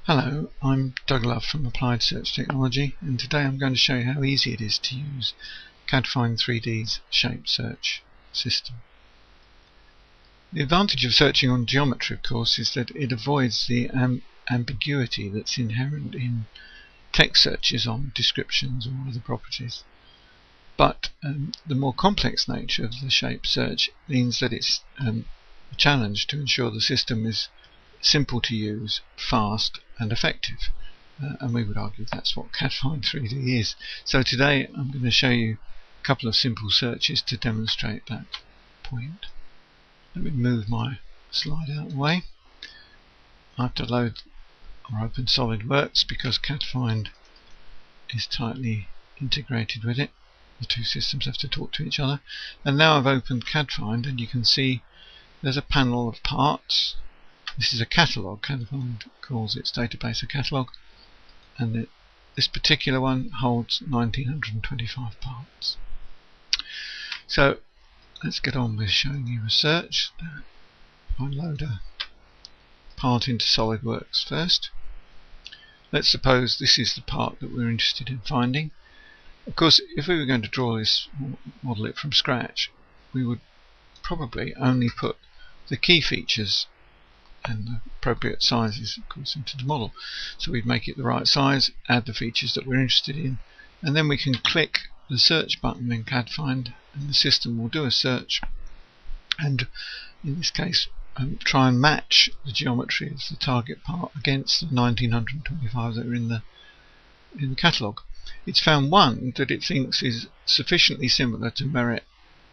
Hello, I'm Doug Love from Applied Search Technology, and today I'm going to show you how easy it is to use CADFIND3D's shape search system. The advantage of searching on geometry, of course, is that it avoids the ambiguity that's inherent in text searches on descriptions or other properties. But the more complex nature of the shape search means that it's a challenge to ensure the system is simple to use, fast and effective, and we would argue that's what CADFIND3D is. So today I'm going to show you a couple of simple searches to demonstrate that point. Let me move my slide out of the way. I have to load or open SOLIDWORKS because CADFIND is tightly integrated with it. The two systems have to talk to each other. And now I've opened CADFIND, and you can see there's a panel of parts. This is a catalogue. CADFIND calls its database a catalogue, and this particular one holds 1925 parts. So let's get on with showing you a search. I load a part into SOLIDWORKS first. Let's suppose this is the part that we're interested in finding. Of course, if we were going to draw this, model it from scratch, we would probably only put the key features and the appropriate sizes, of course, into the model. So we'd make it the right size, add the features that we're interested in, and then we can click the search button in CADFIND, and the system will do a search, and in this case try and match the geometry of the target part against the 1925 that are in the catalogue. It's found one that it thinks is sufficiently similar to merit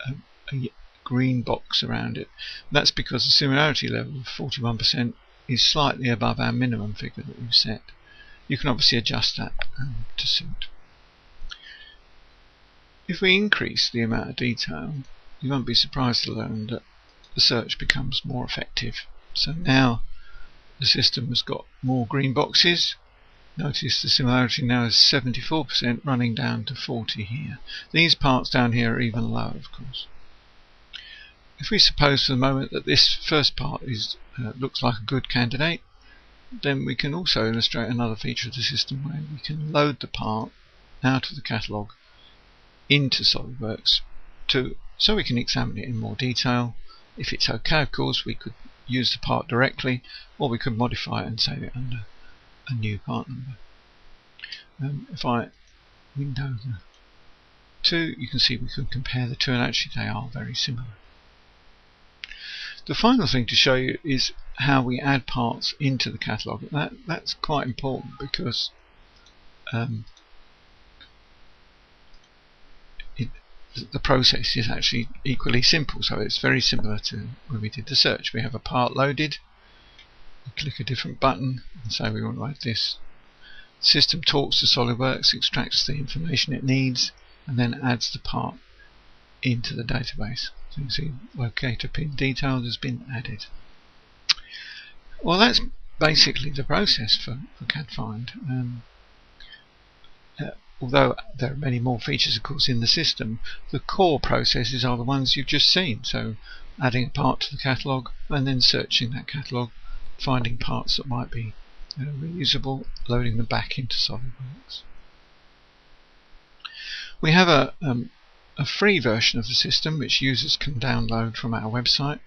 a green box around it. That's because the similarity level of 41% is slightly above our minimum figure that we've set. You can obviously adjust that to suit. If we increase the amount of detail, you won't be surprised to learn that the search becomes more effective. So now the system has got more green boxes. Notice the similarity now is 74%, running down to 40 here. These parts down here are even lower, of course. If we suppose for the moment that this first part looks like a good candidate, then we can also illustrate another feature of the system where we can load the part out of the catalogue into SOLIDWORKS so we can examine it in more detail. If it's okay, of course, we could use the part directly, or we could modify it and save it under a new part number. If I window the two, you can see we can compare the two, and actually they are very similar. The final thing to show you is how we add parts into the catalogue. That's quite important because the process is actually equally simple. So it's very similar to when we did the search. We have a part loaded, we click a different button and say we want to add this. The system talks to SOLIDWORKS, extracts the information it needs, and then adds the part into the database. So you can see locator pin details has been added. Well, that's basically the process for CADFIND. Although there are many more features, of course, in the system, the core processes are the ones you've just seen. So adding a part to the catalogue and then searching that catalogue, finding parts that might be reusable, loading them back into SOLIDWORKS. We have a free version of the system which users can download from our website,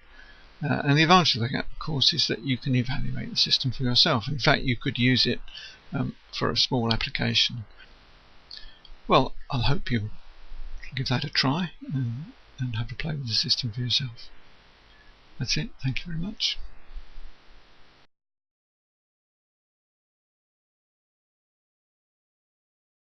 and the advantage of that, of course, is that you can evaluate the system for yourself. In fact, you could use it for a small application. Well, I hope you give that a try and have a play with the system for yourself. That's it. Thank you very much.